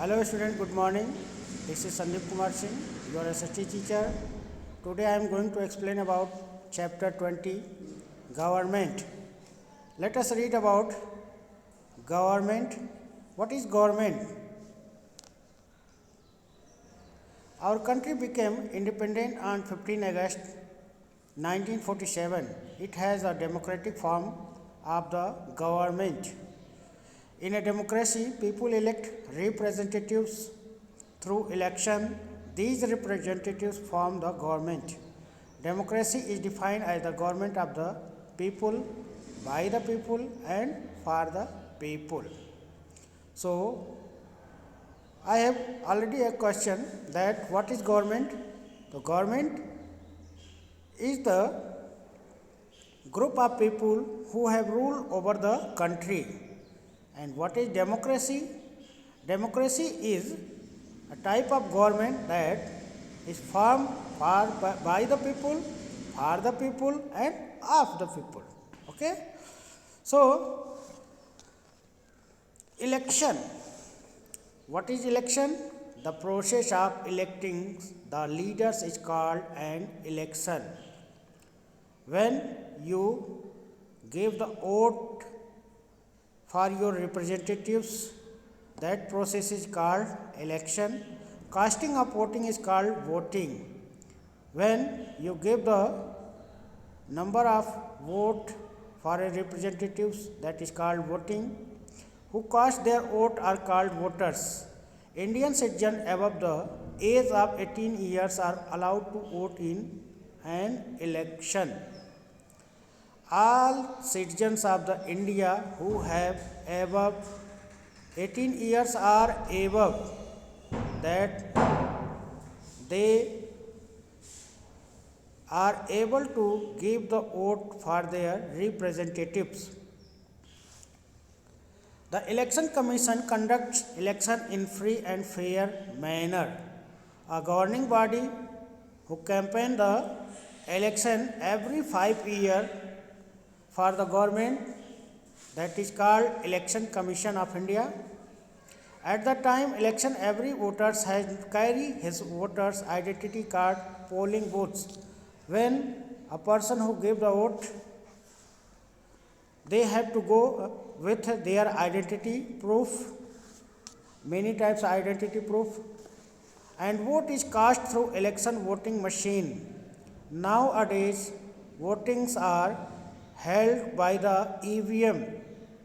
Hello student, good morning. This is Sandeep Kumar Singh, your SST teacher. Today I am going to explain about chapter 20, government. Let us read about government. What is government? Our country became independent on 15 August 1947. It has a democratic form of the government. In a democracy, people elect representatives through election. These representatives form the government. Democracy is defined as the government of the people, by the people, and for the people. So, I have already a question that what is government? The government is the group of people who have rule over the country. And what is democracy? Democracy is a type of government that is formed by the people, for the people, and of the people. Okay? So, election. What is election? The process of electing the leaders is called an election. When you give the vote for your representatives, that process is called election. Casting of voting is called voting. When you give the number of vote for a representatives, that is called voting. Who cast their vote are called voters. Indian citizens above the age of 18 years are allowed to vote in an election. All citizens of the India who have above 18 years or above, that they are able to give the vote for their representatives. The Election Commission conducts election in free and fair manner. A governing body who campaign the election every 5 years for the government, that is called Election Commission of India. At the time election, every voter has to carry his voter's identity card polling booths. When a person who gave the vote, they have to go with their identity proof, many types of identity proof, and vote is cast through election voting machine. Nowadays, votings are held by the EVM.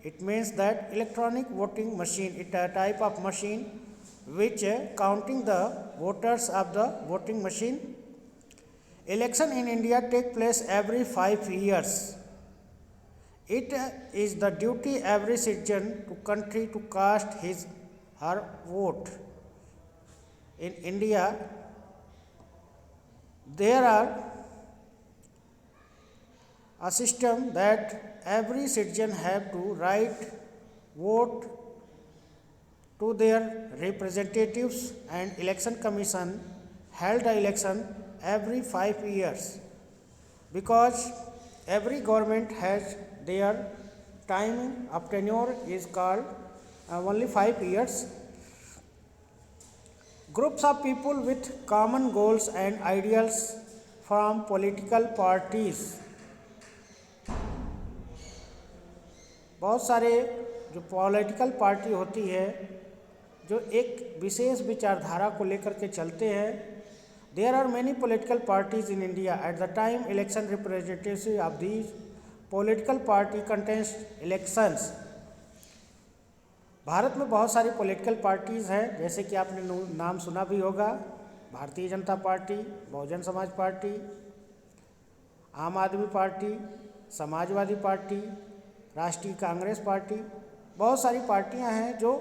It means that electronic voting machine. It is a type of machine which counting the voters of the voting machine. Election in India take place every 5 years. It is the duty every citizen to country to cast his her vote. In India, there are a system that every citizen have to write vote to their representatives, and election commission held the election every 5 years because every government has their time of tenure is called only 5 years. Groups of people with common goals and ideals from political parties. बहुत सारे जो political party होती है जो एक विशेष विचारधारा को लेकर के चलते हैं. There are many political parties in India. At the time election representative of these political party contest elections. Bharat में बहुत सारी पॉलिटिकल पार्टीज़ हैं, जैसे कि आपने नाम सुना भी होगा. भारतीय जनता पार्टी, बहुजन समाज पार्टी, आम आदमी पार्टी, समाजवादी पार्टी, राष्ट्रीय कांग्रेस पार्टी. बहुत सारी पार्टियां हैं जो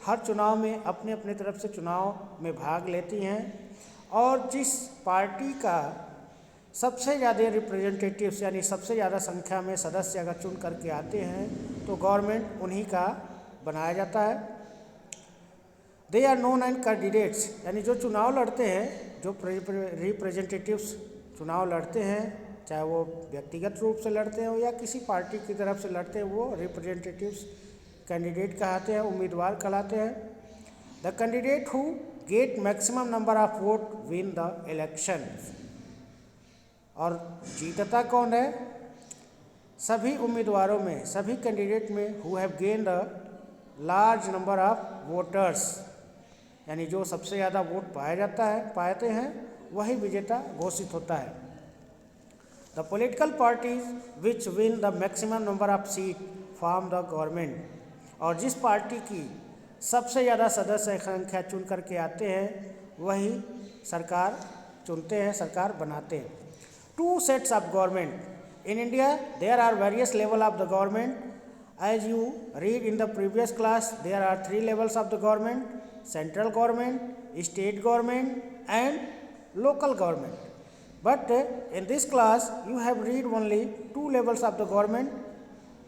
हर चुनाव में अपने अपने तरफ से चुनाव में भाग लेती हैं, और जिस पार्टी का सबसे ज़्यादा रिप्रेजेंटेटिव्स यानी सबसे ज़्यादा संख्या में सदस्य अगर चुन करके आते हैं तो गवर्नमेंट उन्हीं का बनाया जाता है. They are known and candidates, यानी जो चुनाव लड़ते हैं, जो रिप्रेजेंटेटिव्स चुनाव लड़ते हैं, चाहे वो व्यक्तिगत रूप से लड़ते हो या किसी पार्टी की तरफ से लड़ते हैं, वो रिप्रेजेंटेटिव्स कैंडिडेट कहलाते हैं, उम्मीदवार कहलाते हैं. The candidate who get maximum number of vote win the election. और जीतता कौन है? सभी उम्मीदवारों में, सभी कैंडिडेट में who have gain the large number of voters, यानी जो सबसे ज़्यादा वोट पाते हैं वही विजेता घोषित होता है। The political parties which win the maximum number of seat form the government. और जिस पार्टी की सबसे ज़्यादा सदस्य संख्या चुन करके आते हैं वही सरकार चुनते हैं, सरकार बनाते हैं। Two sets of government in India, there are various level of the government. As you read in the previous class, there are 3 levels of the government: central government, state government and local government. But in this class you have read only 2 levels of the government: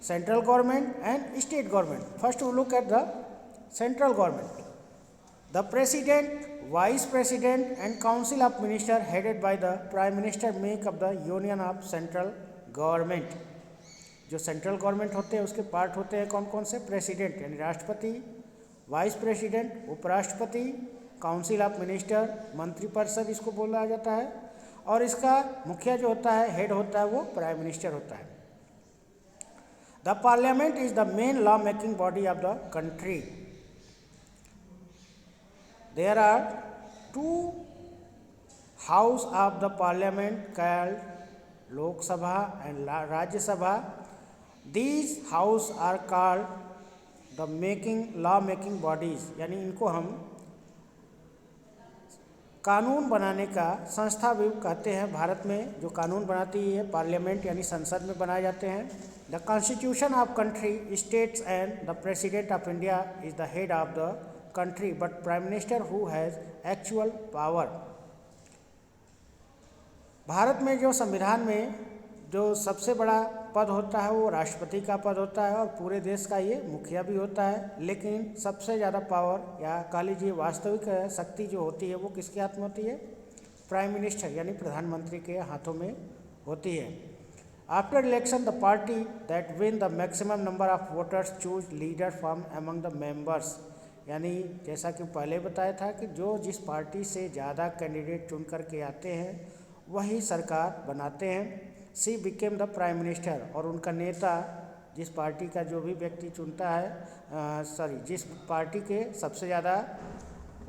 central government and state government. First we look at the central government. The president, vice president and council of ministers headed by the prime minister make up the union of central government. जो central government होते हैं उसके part होते हैं कौन कौन से? President यानी राष्ट्रपति, वाइस प्रेसिडेंट, उपराष्ट्रपति, काउंसिल ऑफ मिनिस्टर, मंत्रिपरिषद इसको बोला जाता है, और इसका मुखिया जो होता है, हेड होता है, वो प्राइम मिनिस्टर होता है। The parliament is the main law making body of the country. There are 2 house of the parliament called Lok Sabha and Rajya Sabha. These house are called the law making bodies, यानी इनको हम कानून बनाने का संस्था भी कहते हैं। भारत में जो कानून बनाती है पार्लियामेंट यानी संसद में बनाए जाते हैं। The constitution of country, states and the president of India is the head of the country but prime minister who has actual power. Bharat में जो संविधान में जो सबसे बड़ा पद होता है वो राष्ट्रपति का पद होता है और पूरे देश का ये मुखिया भी होता है, लेकिन सबसे ज़्यादा पावर या कह लीजिए वास्तविक शक्ति जो होती है वो किसके हाथ में होती है? प्राइम मिनिस्टर यानी प्रधानमंत्री के हाथों में होती है। After election the party that win the maximum number of voters choose leader from among the members, यानी जैसा कि पहले बताया था कि जो जिस पार्टी से ज़्यादा कैंडिडेट चुन करके आते हैं वही सरकार बनाते हैं। सी बिकेम द प्राइम मिनिस्टर, और उनका नेता जिस पार्टी का जो भी व्यक्ति चुनता है जिस पार्टी के सबसे ज़्यादा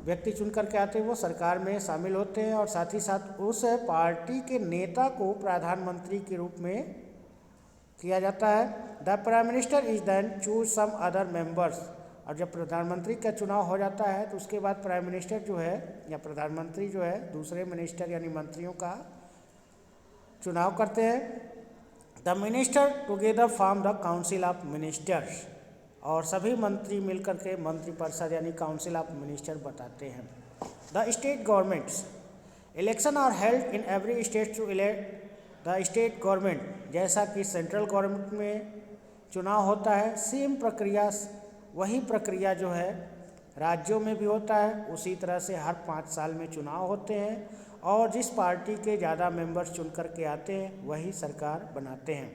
व्यक्ति चुन करके आते हैं वो सरकार में शामिल होते हैं, और साथ ही साथ उस पार्टी के नेता को प्रधानमंत्री के रूप में किया जाता है। The prime minister is then choose some other members, और जब प्रधानमंत्री का चुनाव हो जाता है तो उसके बाद प्राइम मिनिस्टर जो है या प्रधानमंत्री जो है दूसरे मिनिस्टर यानी मंत्रियों का चुनाव करते हैं। The minister together form the council of ministers, और सभी मंत्री मिलकर के मंत्रिपरिषद यानी काउंसिल ऑफ मिनिस्टर बताते हैं। The state governments, election are held in every state to elect the state government. जैसा कि सेंट्रल गवर्नमेंट में चुनाव होता है, सेम प्रक्रिया, वही प्रक्रिया जो है राज्यों में भी होता है। उसी तरह से हर 5 साल में चुनाव होते हैं और जिस पार्टी के ज़्यादा मेंबर्स चुन करके आते हैं वही सरकार बनाते हैं।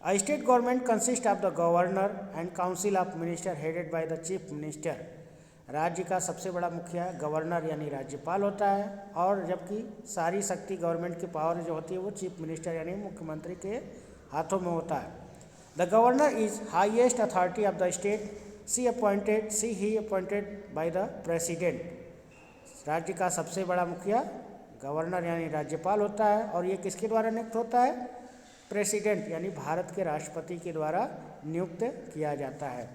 A state government consist of the governor and council of minister headed by the chief minister. राज्य का सबसे बड़ा मुखिया गवर्नर यानी राज्यपाल होता है, और जबकि सारी शक्ति गवर्नमेंट की पावर जो होती है वो चीफ मिनिस्टर यानी मुख्यमंत्री के हाथों में होता है। The governor is highest authority of the state, see he appointed by the president. राज्य का सबसे बड़ा मुखिया गवर्नर यानी राज्यपाल होता है, और ये किसके द्वारा नियुक्त होता है? प्रेसिडेंट यानी भारत के राष्ट्रपति के द्वारा नियुक्त किया जाता है।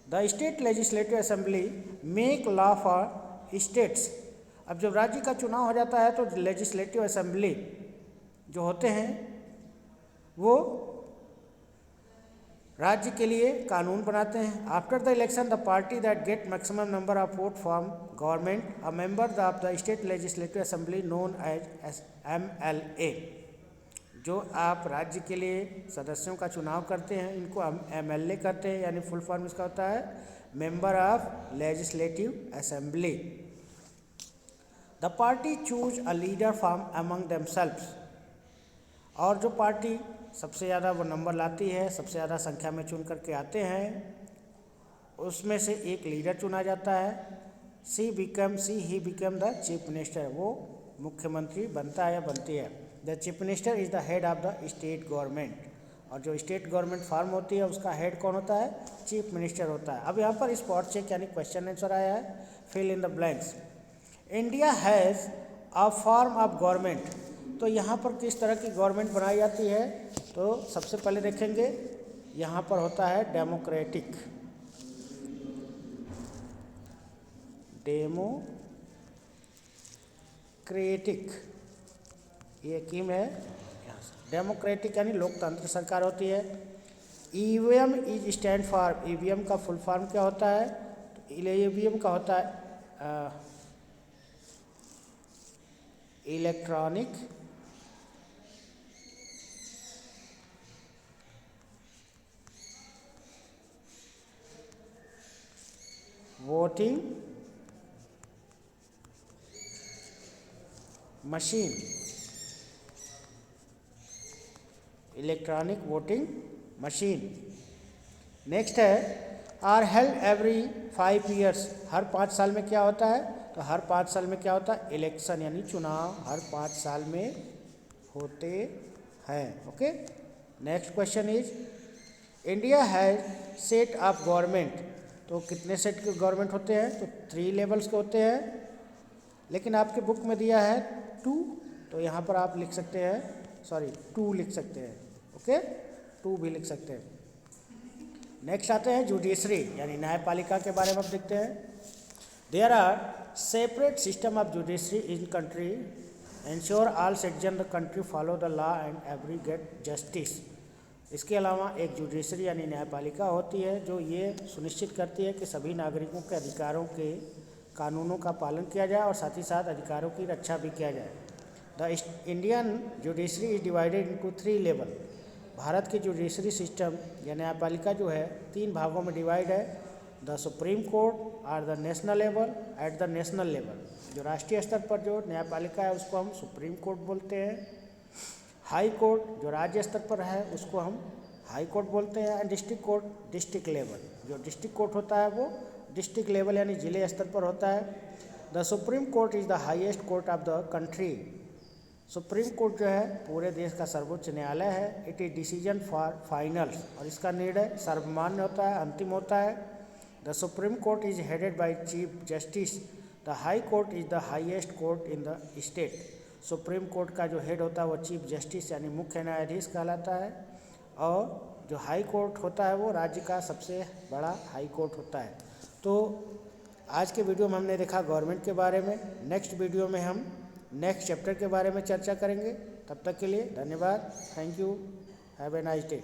The state legislative assembly make law for states. अब जब राज्य का चुनाव हो जाता है तो लेजिस्लेटिव असेंबली जो होते हैं वो राज्य के लिए कानून बनाते हैं। After the election the party that get maximum number of vote from government a member of the state legislative assembly known as MLA। जो आप राज्य के लिए सदस्यों का चुनाव करते हैं इनको हम MLA करते हैं, यानी फुल फॉर्म इसका होता है member of legislative assembly. The party choose a leader from among themselves, और जो पार्टी सबसे ज़्यादा वो नंबर लाती है, सबसे ज़्यादा संख्या में चुन करके आते हैं, उसमें से एक लीडर चुना जाता है। He become the chief minister, वो मुख्यमंत्री बनता है या बनती है। The chief minister is the head of the state government, और जो स्टेट गवर्नमेंट फॉर्म होती है उसका हेड कौन होता है, चीफ मिनिस्टर होता है। अब यहाँ पर स्पॉट चेक यानी क्वेश्चन आंसर आया है, fill in the blanks. India has a form of government, तो यहाँ पर किस तरह की गवर्नमेंट बनाई जाती है, तो सबसे पहले देखेंगे यहाँ पर होता है डेमोक्रेटिक, ये कीम है, डेमोक्रेटिक यानी लोकतंत्र सरकार होती है। EVM is stand for, EVM का फुल फॉर्म क्या होता है, तो ईवीएम का होता है electronic voting machine, electronic voting machine. Next है आर हेल्ड एवरी 5 ईयर्स, हर 5 साल में क्या होता है, तो हर 5 साल में क्या होता है, इलेक्शन यानी चुनाव हर 5 साल में होते हैं। Okay, next question is India has set of government, तो कितने सेट के गवर्नमेंट होते हैं, तो 3 लेवल्स के होते हैं, लेकिन आपके बुक में दिया है 2, तो यहाँ पर आप लिख सकते हैं, सॉरी 2 लिख सकते हैं। ओके, 2 भी लिख सकते हैं। नेक्स्ट आते हैं जुडिशरी यानी न्यायपालिका के बारे में अब देखते हैं। There are separate system of judiciary in country, ensure all citizen the country follow the law and every get justice. इसके अलावा एक जुडिशरी यानी न्यायपालिका होती है जो ये सुनिश्चित करती है कि सभी नागरिकों के अधिकारों के कानूनों का पालन किया जाए और साथ ही साथ अधिकारों की रक्षा भी किया जाए। The Indian judiciary is divided into 3 level, Bharat की जुडिशरी सिस्टम या न्यायपालिका जो है 3 भागों में डिवाइड है। The supreme court are the national level, at the national level, जो राष्ट्रीय स्तर पर जो न्यायपालिका है उसको हम सुप्रीम कोर्ट बोलते हैं। हाई कोर्ट जो राज्य स्तर पर है उसको हम हाई कोर्ट बोलते हैं। And district court district level, जो डिस्ट्रिक्ट कोर्ट होता है वो डिस्ट्रिक्ट लेवल यानी जिले स्तर पर होता है। The supreme court is the highest court of the country, supreme court जो है पूरे देश का सर्वोच्च न्यायालय है। It is decision for finals, और इसका निर्णय सर्वमान्य होता है, अंतिम होता है। The supreme court is headed by chief justice, the high court is the highest court in the state, supreme court का जो हेड होता है वो चीफ जस्टिस यानी मुख्य न्यायाधीश कहलाता है, और जो हाई कोर्ट होता है वो राज्य का सबसे बड़ा हाई कोर्ट होता है। तो आज के वीडियो में हमने देखा गवर्नमेंट के बारे में, नेक्स्ट वीडियो में हम नेक्स्ट चैप्टर के बारे में चर्चा करेंगे। तब तक के लिए धन्यवाद, thank you, have a nice day.